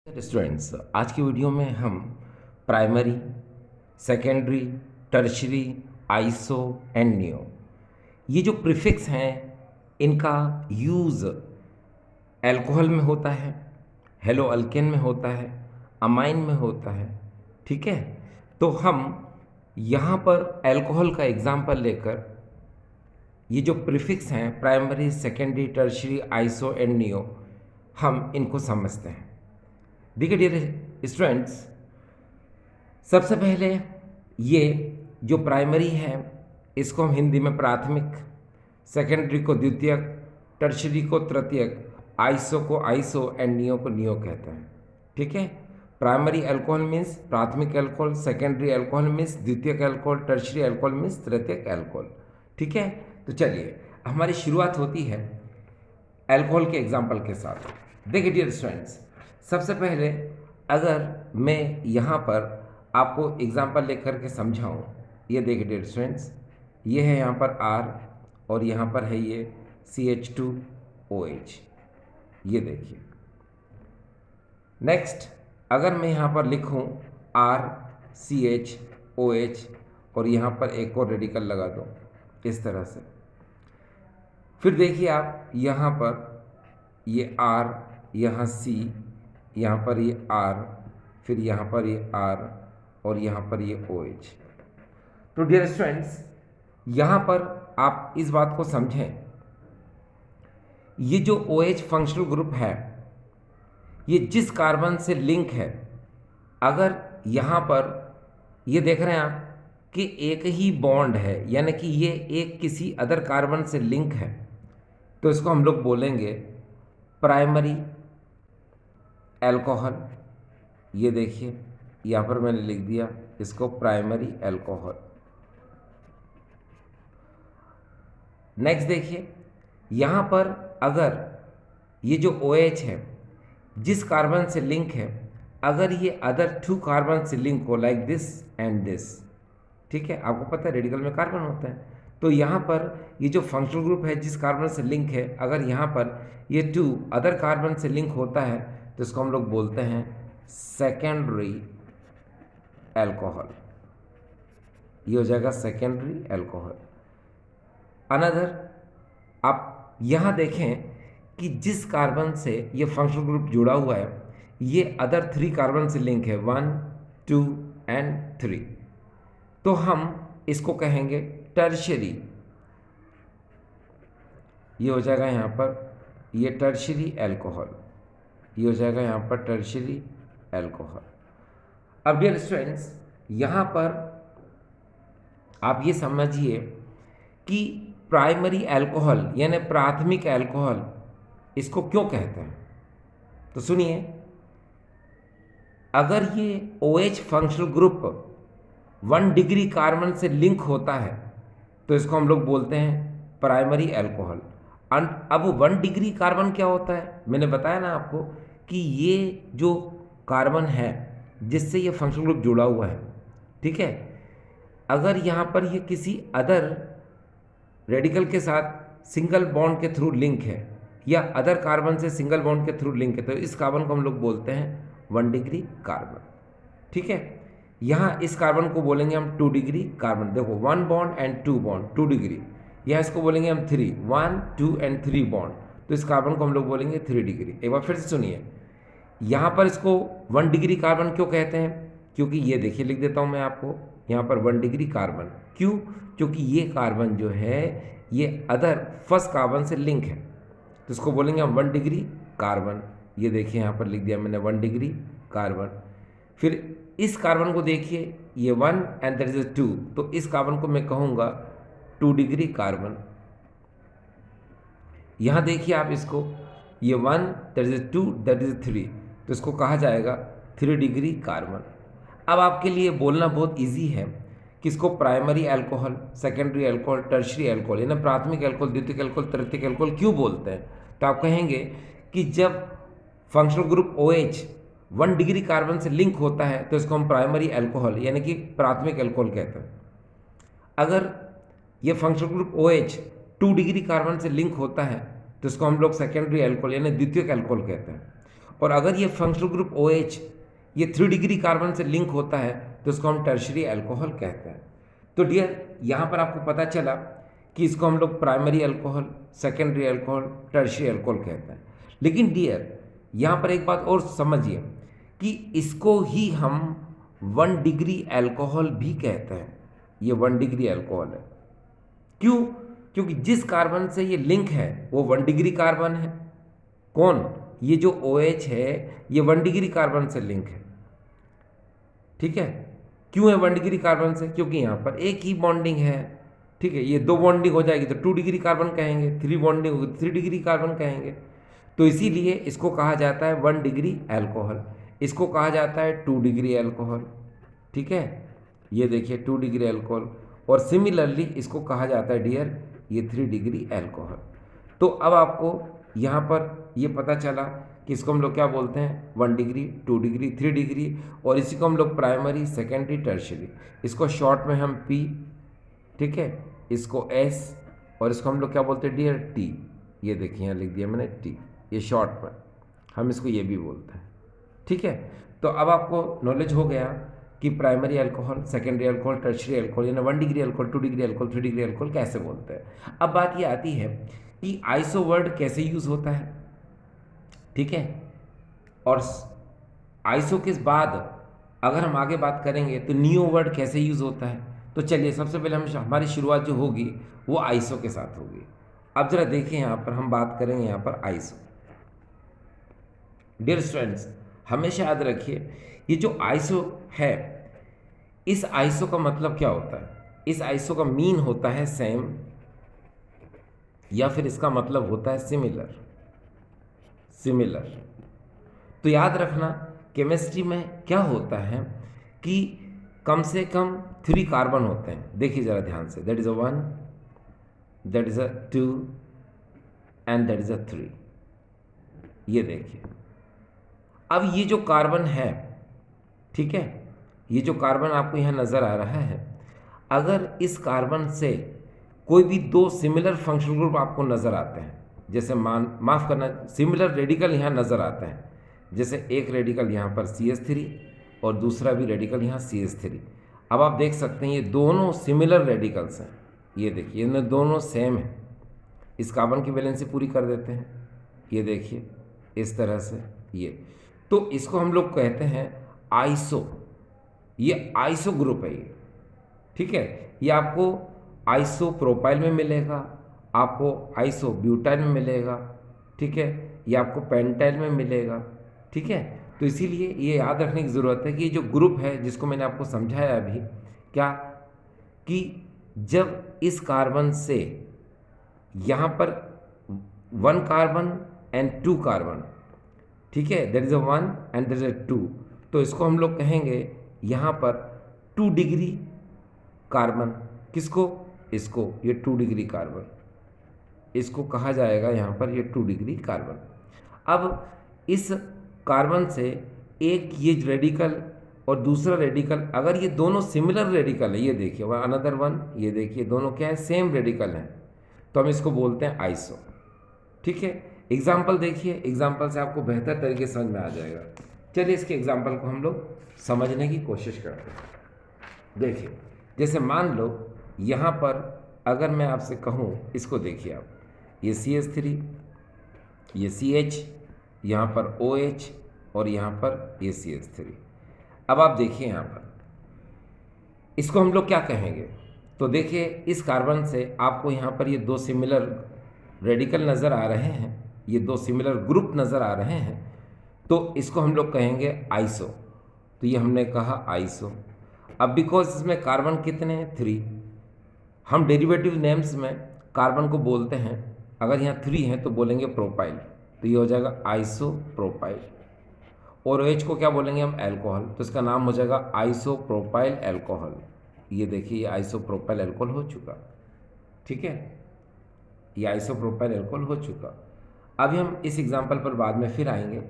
Students, आज की video में हम primary, secondary, tertiary, iso and neo, ये जो प्रीफिक्स हैं इनका यूज़ अल्कोहल में होता है, हेलो अल्केन में होता है, अमाइन में होता है। ठीक है, तो हम यहाँ पर अल्कोहल का एग्जाम्पल लेकर ये जो प्रीफिक्स हैं primary, secondary, tertiary, iso and neo, हम इनको समझते हैं। देखिए डियर स्टूडेंट्स, सबसे पहले ये जो प्राइमरी है इसको हम हिंदी में प्राथमिक, सेकेंडरी को द्वितीयक, टर्शरी को तृतीयक, आइसो को आइसो एंड नियो को नियो कहते हैं। ठीक है, प्राइमरी अल्कोहल मीन्स प्राथमिक अल्कोहल, सेकेंडरी अल्कोहल मीन्स द्वितीयक अल्कोहल, टर्शरी अल्कोहल मीन्स तृतीयक अल्कोहल। ठीक है, तो चलिए हमारी शुरुआत होती है अल्कोहल के एग्जाम्पल के साथ। देखिए डियर स्टूडेंट्स, सबसे पहले अगर मैं यहाँ पर आपको एग्जाम्पल लेकर के समझाऊँ, ये देखिए डियर स्टूडेंट्स, ये है यहाँ पर R और यहाँ पर है ये CH2OH, ये देखिए। नेक्स्ट अगर मैं यहाँ पर लिखूँ RCHOH और यहाँ पर एक और रेडिकल लगा दूँ इस तरह से, फिर देखिए आप यहाँ पर ये R, यहाँ C, यहाँ पर ये R, फिर यहाँ पर ये R और यहाँ पर ये OH। तो डियर स्टूडेंट्स, यहाँ पर आप इस बात को समझें, ये जो OH फंक्शनल ग्रुप है ये जिस कार्बन से लिंक है, अगर यहाँ पर ये देख रहे हैं आप कि एक ही बॉन्ड है, यानी कि ये एक किसी अदर कार्बन से लिंक है, तो इसको हम लोग बोलेंगे प्राइमरी अल्कोहल। ये देखिए यहाँ पर मैंने लिख दिया इसको प्राइमरी अल्कोहल। नेक्स्ट देखिए यहाँ पर अगर ये जो OH है जिस कार्बन से लिंक है, अगर ये अदर 2 कार्बन से लिंक हो लाइक दिस एंड दिस, ठीक है, आपको पता है रेडिकल में कार्बन होता है, तो यहाँ पर ये जो फंक्शनल ग्रुप है जिस कार्बन से लिंक है, अगर यहाँ पर ये 2 अदर कार्बन से लिंक होता है तो इसको हम लोग बोलते हैं सेकेंडरी अल्कोहल। ये हो जाएगा सेकेंडरी अल्कोहल। अनदर आप यहाँ देखें कि जिस कार्बन से ये फंक्शनल ग्रुप जुड़ा हुआ है ये अदर 3 कार्बन से लिंक है, 1, 2 एंड 3, तो हम इसको कहेंगे टर्शरी। ये हो जाएगा यहाँ पर ये टर्शरी अल्कोहल, ये हो जाएगा यहाँ पर टर्शरी अल्कोहल। अब डियर स्टूडेंट्स, यहाँ पर आप ये समझिए कि प्राइमरी अल्कोहल यानी प्राथमिक अल्कोहल इसको क्यों कहते हैं, तो सुनिए, अगर ये OH functional group 1 degree carbon से लिंक होता है तो इसको हम लोग बोलते हैं प्राइमरी अल्कोहल। अब 1 डिग्री कार्बन क्या होता है, मैंने बताया ना आपको कि ये जो कार्बन है जिससे ये फंक्शनल ग्रुप जुड़ा हुआ है, ठीक है, अगर यहाँ पर ये किसी अदर रेडिकल के साथ सिंगल बॉन्ड के थ्रू लिंक है या अदर कार्बन से सिंगल बॉन्ड के थ्रू लिंक है, तो इस कार्बन को हम लोग बोलते हैं 1 डिग्री कार्बन। ठीक है, यहाँ इस कार्बन को बोलेंगे हम 2 डिग्री कार्बन। देखो 1 बॉन्ड एंड 2 बॉन्ड 2 डिग्री, यहाँ इसको बोलेंगे हम 3, 1, 2 एंड 3 बॉन्ड, तो इस कार्बन को हम लोग बोलेंगे 3 डिग्री। एक बार फिर से सुनिए, यहाँ पर इसको 1 डिग्री कार्बन क्यों कहते हैं, क्योंकि ये देखिए लिख देता हूँ मैं आपको यहाँ पर 1 डिग्री कार्बन, क्यों, क्योंकि ये कार्बन जो है ये अदर फर्स्ट कार्बन से लिंक है, तो इसको बोलेंगे हम 1 डिग्री कार्बन। ये देखिए यहाँ पर लिख दिया मैंने 1 डिग्री कार्बन। फिर इस कार्बन को देखिए ये 1 एंड दैट इज 2, तो इस कार्बन को मैं कहूँगा 2 डिग्री कार्बन। यहाँ देखिए आप इसको, ये 1 दैट इज 2 दैट इज 3, तो इसको कहा जाएगा 3 डिग्री कार्बन। अब आपके लिए बोलना बहुत ईजी है कि इसको primary alcohol, secondary alcohol, tertiary alcohol यानी प्राथमिक अल्कोहल, द्वितीयक अल्कोहल, तृतीयक अल्कोहल क्यों बोलते हैं, तो आप कहेंगे कि जब functional group OH 1 degree carbon से लिंक होता है तो इसको हम प्राइमरी अल्कोहल यानी कि प्राथमिक अल्कोहल कहते हैं। अगर ये functional group OH 2 degree carbon से लिंक होता है तो इसको हम लोग सेकेंडरी अल्कोहल यानी द्वितीयक अल्कोहल कहते हैं। और अगर ये फंक्शनल ग्रुप OH ये 3 डिग्री कार्बन से लिंक होता है तो इसको हम टर्शरी अल्कोहल कहते हैं। तो डियर, यहाँ पर आपको पता चला कि इसको हम लोग primary alcohol, secondary alcohol, tertiary alcohol कहते हैं। लेकिन डियर, यहाँ पर एक बात और समझिए कि इसको ही हम 1 डिग्री अल्कोहल भी कहते हैं। ये 1 डिग्री अल्कोहल है। क्यों? क्योंकि जिस कार्बन से ये लिंक है वो 1 डिग्री कार्बन है। कौन? ये जो OH है ये 1 डिग्री कार्बन से लिंक है। ठीक है? क्यों है 1 डिग्री कार्बन से? क्योंकि यहाँ पर एक ही बॉन्डिंग है। ठीक है, ये 2 बॉन्डिंग हो जाएगी तो 2 डिग्री कार्बन कहेंगे, 3 बॉन्डिंग होगी 3 डिग्री कार्बन कहेंगे। तो इसीलिए इसको कहा जाता है 1 डिग्री अल्कोहल, इसको कहा जाता है 2 डिग्री अल्कोहल। ठीक है, ये देखिए 2 डिग्री अल्कोहल। और सिमिलरली इसको कहा जाता है डियर ये 3 डिग्री अल्कोहल। तो अब आपको यहाँ पर ये पता चला कि इसको हम लोग क्या बोलते हैं, 1 डिग्री, 2 डिग्री, 3 डिग्री, और इसी को हम लोग प्राइमरी, सेकेंडरी, टर्शरी, इसको शॉर्ट में हम P, ठीक है, इसको S, और इसको हम लोग क्या बोलते हैं डियर T। ये देखिए यहाँ लिख दिया मैंने T, ये शॉर्ट में हम इसको ये भी बोलते हैं। ठीक है, तो अब आपको नॉलेज हो गया कि primary alcohol, secondary alcohol, tertiary alcohol, यानी 1 degree alcohol, 2 degree alcohol, 3 degree alcohol कैसे बोलते हैं। अब बात ये आती है कि आइसो वर्ड कैसे यूज़ होता है। ठीक है, और आइसो के बाद अगर हम आगे बात करेंगे तो नियो वर्ड कैसे यूज़ होता है। तो चलिए सबसे पहले हमारी शुरुआत जो होगी वो आइसो के साथ होगी। अब जरा देखिए यहाँ पर हम बात करेंगे यहाँ पर आइसो। डियर स्टूडेंट्स, हमेशा याद रखिए ये जो आइसो है, इस आइसो का मतलब क्या होता है। इस आइसो का मीन होता है सेम, या फिर इसका मतलब होता है सिमिलर। सिमिलर तो याद रखना केमिस्ट्री में क्या होता है कि कम से कम 3 कार्बन होते हैं। देखिए ज़रा ध्यान से, that is a 1, that is a 2 and that is a 3। ये देखिए, अब ये जो कार्बन है, ठीक है, ये जो कार्बन आपको यहाँ नज़र आ रहा है, अगर इस कार्बन से कोई भी 2 सिमिलर फंक्शनल ग्रुप आपको नज़र आते हैं, जैसे माफ़ करना, सिमिलर रेडिकल यहाँ नज़र आते हैं, जैसे एक रेडिकल यहाँ पर CH3 और दूसरा भी रेडिकल यहाँ CH3। अब आप देख सकते हैं ये दोनों सिमिलर रेडिकल्स हैं। ये देखिए इनमें दोनों सेम है। इस कार्बन की वैलेंसी पूरी कर देते हैं। ये देखिए इस तरह से, ये तो इसको हम लोग कहते हैं आइसो। ये आइसो ग्रुप है ये। ठीक है, ये आपको आइसो प्रोपाइल में मिलेगा, आपको आइसो ब्यूटाइल में मिलेगा। ठीक है, ये आपको पेंटाइल में मिलेगा। ठीक है, तो इसीलिए ये याद रखने की ज़रूरत है कि ये जो ग्रुप है जिसको मैंने आपको समझाया अभी, क्या कि जब इस कार्बन से यहाँ पर 1 कार्बन एंड 2 कार्बन, ठीक है, there is a 1 and there is a 2, तो इसको हम लोग कहेंगे यहाँ पर 2 डिग्री कार्बन। किसको? इसको, ये 2 डिग्री कार्बन, इसको कहा जाएगा यहाँ पर ये 2 डिग्री कार्बन। अब इस कार्बन से एक ये रेडिकल और दूसरा रेडिकल, अगर ये दोनों सिमिलर रेडिकल है, ये देखिए अनदर वन, ये देखिए दोनों क्या है, सेम रेडिकल हैं, तो हम इसको बोलते हैं आइसो। ठीक है, एग्जाम्पल देखिए, एग्जाम्पल से आपको बेहतर तरीके से समझ में आ जाएगा। चलिए इसके एग्जाम्पल को हम लोग समझने की कोशिश करते हैं। देखिए, जैसे मान लो यहाँ पर अगर मैं आपसे कहूँ, इसको देखिए आप, ये CH3, ये CH, यहाँ पर OH और यहाँ पर ये CH3। अब आप देखिए यहाँ पर इसको हम लोग क्या कहेंगे। तो देखिए इस कार्बन से आपको यहाँ पर ये 2 सिमिलर रेडिकल नज़र आ रहे हैं, ये 2 सिमिलर ग्रुप नज़र आ रहे हैं, तो इसको हम लोग कहेंगे आइसो। तो ये हमने कहा आइसो। अब बिकॉज इसमें कार्बन कितने हैं, 3, हम डेरिवेटिव नेम्स में कार्बन को बोलते हैं, अगर यहाँ 3 हैं तो बोलेंगे प्रोपाइल, तो ये हो जाएगा आइसो प्रोपाइल। और OH को क्या बोलेंगे हम, एल्कोहल, तो इसका नाम हो जाएगा आइसो प्रोपाइल एल्कोहल। ये देखिए ये आइसो प्रोपाइल एल्कोहल हो चुका। ठीक है, ये आइसो प्रोपाइल एल्कोहल हो चुका। अभी हम इस एग्जाम्पल पर बाद में फिर आएंगे।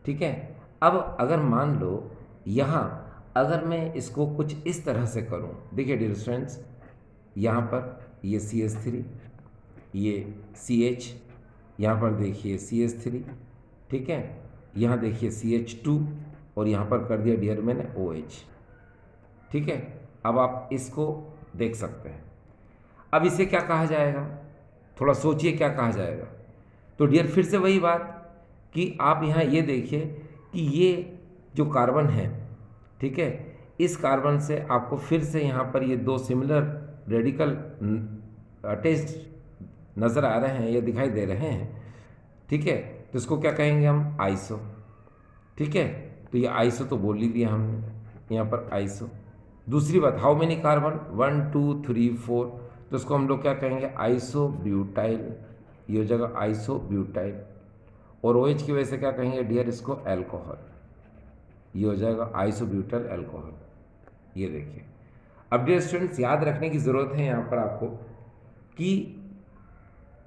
ठीक है, अब अगर मान लो यहाँ अगर मैं इसको कुछ इस तरह से करूँ, देखिए डियर स्टूडेंट्स, यहाँ पर ये CH3, ये CH, यहाँ पर देखिए CH3, ठीक है, यहाँ देखिए CH2 और यहाँ पर कर दिया डियर मैंने OH। ठीक है, अब आप इसको देख सकते हैं। अब इसे क्या कहा जाएगा, थोड़ा सोचिए क्या कहा जाएगा। तो डियर फिर से वही बात कि आप यहाँ ये देखिए कि ये जो कार्बन है, ठीक है, इस कार्बन से आपको फिर से यहाँ पर ये दो सिमिलर रेडिकल अटैच्ड नज़र आ रहे हैं या दिखाई दे रहे हैं। ठीक है, तो इसको क्या कहेंगे हम, आइसो। ठीक है, तो ये आइसो तो बोल ही दिया हमने यहाँ पर, आइसो। दूसरी बात, हाउ मेनी कार्बन, 1 2 3 4, तो इसको हम लोग क्या कहेंगे, आइसो ब्यूटाइल। ये हो जाएगा आइसो ब्यूटाइल। और OH की वजह से क्या कहेंगे डियर, इसको अल्कोहल। ये हो जाएगा आइसो ब्यूटाइल अल्कोहल। ये देखिए। अब डियर स्टूडेंट्स, याद रखने की ज़रूरत है यहाँ पर आपको कि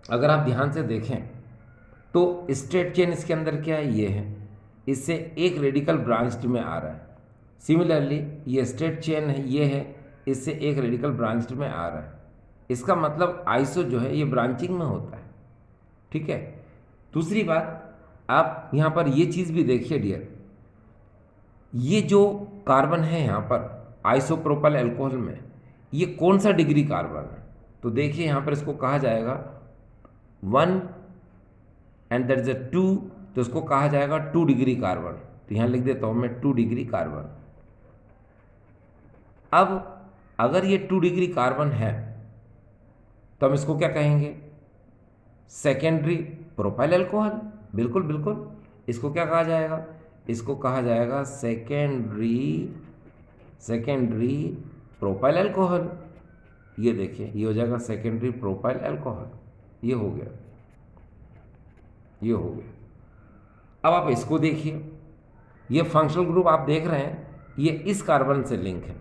अगर आप ध्यान से देखें तो स्ट्रेट चेन इसके अंदर क्या है, ये है, इससे एक रेडिकल ब्रांच्ड में आ रहा है। सिमिलरली ये स्ट्रेट चेन है, ये है, इससे एक रेडिकल ब्रांच्ड में आ रहा है। इसका मतलब आइसो जो है ये ब्रांचिंग में होता है। ठीक है, दूसरी बात, आप यहाँ पर ये चीज़ भी देखिए डियर, ये जो कार्बन है यहाँ पर आइसोप्रोपाइल अल्कोहल में, ये कौन सा डिग्री कार्बन है, तो देखिए यहाँ पर इसको कहा जाएगा 1 एंड दैट इज 2, तो इसको कहा जाएगा 2 डिग्री कार्बन। तो यहाँ लिख देता हूँ मैं 2 डिग्री कार्बन। अब अगर ये 2 डिग्री कार्बन है तो हम इसको क्या कहेंगे, सेकेंडरी प्रोपाइल अल्कोहल। बिल्कुल बिल्कुल, इसको क्या कहा जाएगा, इसको कहा जाएगा सेकेंडरी प्रोपाइल अल्कोहल। ये देखिए, ये हो जाएगा सेकेंडरी प्रोपाइल अल्कोहल। ये हो गया, ये हो गया। अब आप इसको देखिए, ये फंक्शनल ग्रुप आप देख रहे हैं, ये इस कार्बन से लिंक है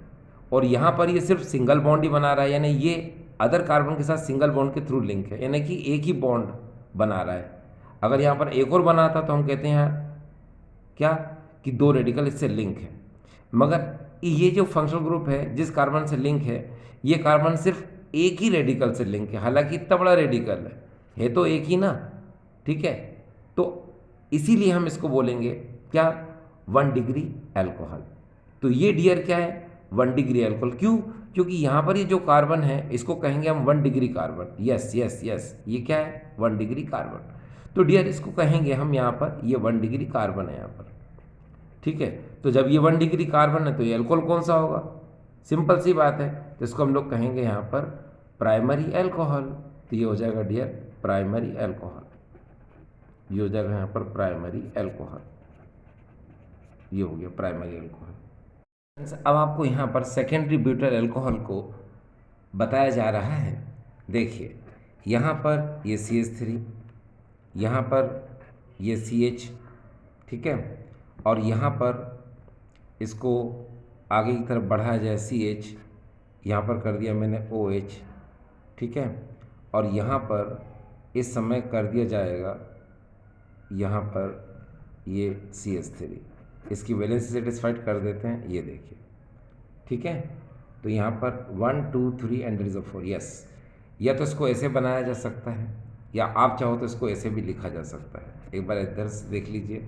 और यहाँ पर ये सिर्फ सिंगल बॉन्ड ही बना रहा है, यानी ये अदर कार्बन के साथ सिंगल बॉन्ड के थ्रू लिंक है, यानी कि एक ही बॉन्ड बना रहा है। अगर यहाँ पर एक और बनाता तो हम कहते हैं क्या कि 2 रेडिकल इससे लिंक है। मगर ये जो फंक्शनल ग्रुप है जिस कार्बन से लिंक है, ये कार्बन सिर्फ एक ही रेडिकल से लिंक है, हालांकि इतना बड़ा रेडिकल है तो एक ही ना। ठीक है, तो इसीलिए हम इसको बोलेंगे क्या, 1 डिग्री अल्कोहल। तो ये डियर क्या है, 1 डिग्री अल्कोहल। क्यों, क्योंकि यहाँ पर ये जो कार्बन है इसको कहेंगे हम 1 degree carbon. Yes yes yes, ये क्या है, 1 डिग्री कार्बन। तो डियर इसको कहेंगे हम यहाँ पर, ये 1 डिग्री कार्बन है यहाँ पर। ठीक है, तो जब ये 1 डिग्री कार्बन है तो ये अल्कोहल कौन सा होगा, सिंपल सी बात है, तो इसको हम लोग कहेंगे यहाँ पर प्राइमरी अल्कोहल। तो ये हो जाएगा डियर प्राइमरी अल्कोहल। ये हो जाएगा यहाँ पर प्राइमरी अल्कोहल। ये हो गया प्राइमरी अल्कोहल। अब आपको यहाँ पर सेकेंडरी ब्यूटाइल अल्कोहल को बताया जा रहा है। देखिए, यहाँ पर ये CH3, यहाँ पर ये CH, ठीक है, और यहाँ पर इसको आगे की तरफ बढ़ाया जाए CH, यहाँ पर कर दिया मैंने OH, ठीक है, और यहाँ पर इस समय कर दिया जाएगा यहाँ पर ये CH3। इसकी वैलेंसी सेटिस्फाइड कर देते हैं, ये देखिए। ठीक है, तो यहाँ पर 1 2 3 and there is a 4। Yes, या तो इसको ऐसे बनाया जा सकता है या आप चाहो तो इसको ऐसे भी लिखा जा सकता है। एक बार इधर से देख लीजिए,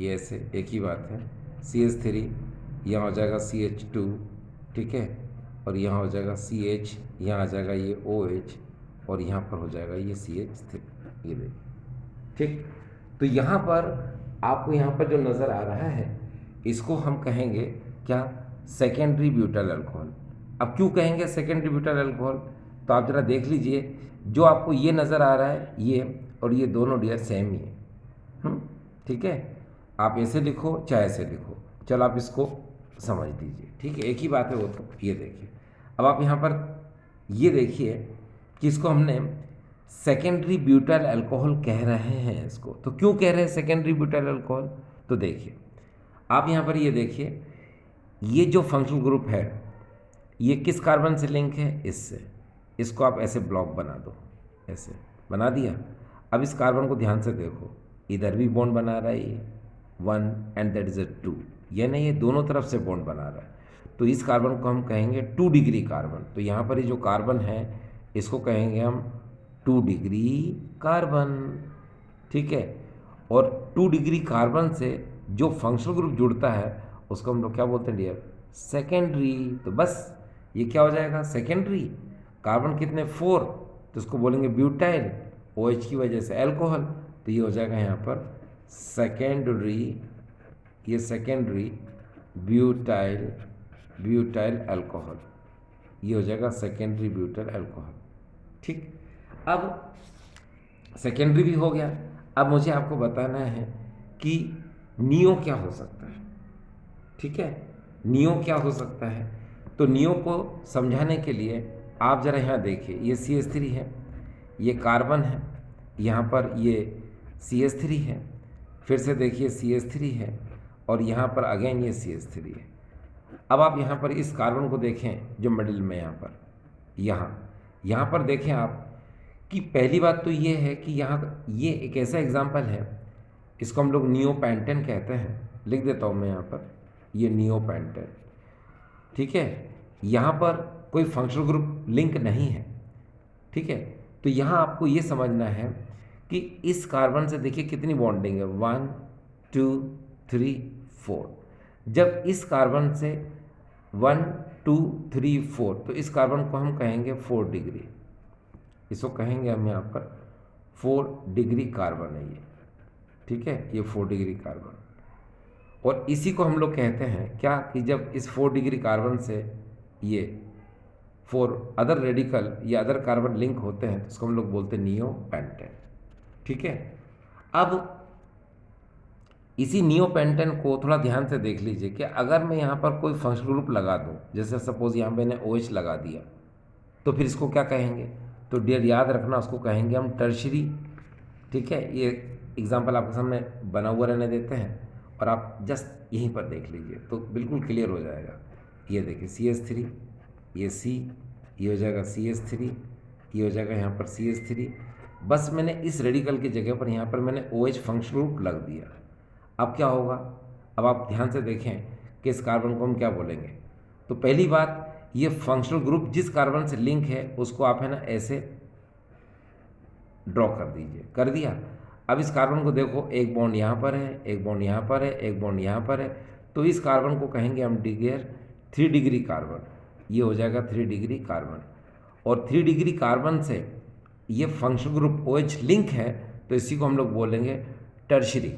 ये ऐसे एक ही बात है। CH3, यहाँ हो जाएगा CH2, ठीक है, और यहाँ हो जाएगा CH, यहाँ आ जाएगा ये OH, और यहाँ पर हो जाएगा ये CH3। ये देखिए, ठीक। तो यहाँ पर आपको यहाँ पर जो नज़र आ रहा है इसको हम कहेंगे क्या, सेकेंडरी ब्यूटाइल अल्कोहल। अब क्यों कहेंगे सेकेंडरी ब्यूटाइल अल्कोहल, तो आप ज़रा देख लीजिए, जो आपको ये नज़र आ रहा है ये और ये दोनों डियर सेम ही है। ठीक है, आप ऐसे लिखो चाहे ऐसे लिखो, चलो आप इसको समझ लीजिए। ठीक है, एक ही बात है वो तो। ये देखिए, अब आप यहाँ पर ये देखिए कि इसको हमने सेकेंडरी ब्यूटाइल अल्कोहल कह रहे हैं इसको। तो क्यों कह रहे हैं सेकेंडरी ब्यूटाइल अल्कोहल, तो देखिए आप यहाँ पर ये देखिए, ये जो फंक्शनल ग्रुप है ये किस कार्बन से लिंक है, इससे। इसको आप ऐसे ब्लॉक बना दो, ऐसे बना दिया। अब इस कार्बन को ध्यान से देखो, इधर भी बॉन्ड बना रहा है ये 1 एंड दैट इज अ 2, यानी ये दोनों तरफ से बॉन्ड बना रहा है। तो इस कार्बन को हम कहेंगे 2 डिग्री कार्बन। तो यहाँ पर ये जो कार्बन है इसको कहेंगे हम 2 डिग्री कार्बन। ठीक है, और 2 डिग्री कार्बन से जो फंक्शनल ग्रुप जुड़ता है उसको हम लोग क्या बोलते हैं डियर, सेकेंडरी। तो बस ये क्या हो जाएगा, सेकेंडरी। कार्बन कितने 4, तो इसको बोलेंगे ब्यूटाइल, OH की वजह से अल्कोहल, तो ये हो जाएगा यहाँ पर सेकेंडरी, ये सेकेंडरी ब्यूटाइल, ब्यूटाइल अल्कोहल, ये हो जाएगा सेकेंडरी ब्यूटाइल अल्कोहल। ठीक, अब सेकेंडरी भी हो गया। अब मुझे आपको बताना है कि नियो क्या हो सकता है। ठीक है, नियो क्या हो सकता है, तो नियो को समझाने के लिए आप ज़रा यहाँ देखिए, ये CH3 है, ये कार्बन है, यहाँ पर ये CH3 है, फिर से देखिए CH3 है, और यहाँ पर अगेन ये CH3 है। अब आप यहाँ पर इस कार्बन को देखें जो मिडिल में यहाँ पर, यहाँ पर देखें आप कि पहली बात तो ये है कि यहाँ ये एक ऐसा एग्जाम्पल है, इसको हम लोग नियोपेंटेन कहते हैं, लिख देता हूँ मैं यहाँ पर, ये नियोपेंटेन। ठीक है, यहाँ पर कोई फंक्शनल ग्रुप लिंक नहीं है। ठीक है, तो यहाँ आपको ये समझना है कि इस कार्बन से देखिए कितनी बॉन्डिंग है, 1 2 3 4। जब इस कार्बन से 1 2 3 4, तो इस कार्बन को हम कहेंगे 4 डिग्री, इसको कहेंगे हम यहाँ पर 4 डिग्री कार्बन है ये। ठीक है, ये 4 डिग्री कार्बन, और इसी को हम लोग कहते हैं क्या कि जब इस 4 डिग्री कार्बन से ये 4 अदर रेडिकल या अदर कार्बन लिंक होते हैं तो इसको हम लोग बोलते हैं नियोपेंटेन। ठीक है, अब इसी नियोपेंटेन को थोड़ा ध्यान से देख लीजिए कि अगर मैं यहाँ पर कोई फंक्शनल ग्रुप लगा दूँ, जैसे सपोज यहाँ मैंने OH लगा दिया, तो फिर इसको क्या कहेंगे, तो डियर याद रखना उसको कहेंगे हम टर्शरी। ठीक है, ये एग्जाम्पल आपके सामने बना हुआ रहने देते हैं और आप जस्ट यहीं पर देख लीजिए तो बिल्कुल क्लियर हो जाएगा। ये देखिए CH3, ये C, ये हो जाएगा CH3, ये हो जाएगा यहाँ पर CH3। बस मैंने इस रेडिकल की जगह पर यहाँ पर मैंने OH फंक्शनल ग्रुप लग दिया। अब क्या होगा, अब आप ध्यान से देखें कि इस कार्बन को हम क्या बोलेंगे। तो पहली बात, ये फंक्शनल ग्रुप जिस कार्बन से लिंक है उसको आप है ना ऐसे ड्रॉ कर दीजिए, कर दिया। अब इस कार्बन को देखो, एक बॉन्ड यहाँ पर है, एक बॉन्ड यहाँ पर है, एक बॉन्ड यहाँ पर है, तो इस कार्बन को कहेंगे हम डियर 3 डिग्री कार्बन, ये हो जाएगा 3 डिग्री कार्बन। और 3 डिग्री कार्बन से ये फंक्शनल ग्रुप OH लिंक है तो इसी को हम लोग बोलेंगे टर्शरी।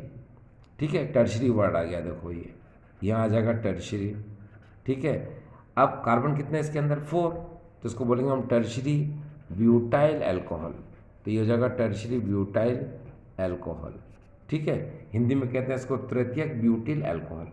ठीक है, टर्शरी वर्ड आ गया, देखो ये यहाँ आ जाएगा टर्शरी। ठीक है, अब कार्बन कितने इसके अंदर 4, तो इसको बोलेंगे हम टर्शरी ब्यूटाइल अल्कोहल, तो ये हो जाएगा टर्शरी ब्यूटाइल अल्कोहल। ठीक है, हिंदी में कहते हैं इसको तृतीयक ब्यूटिल अल्कोहल।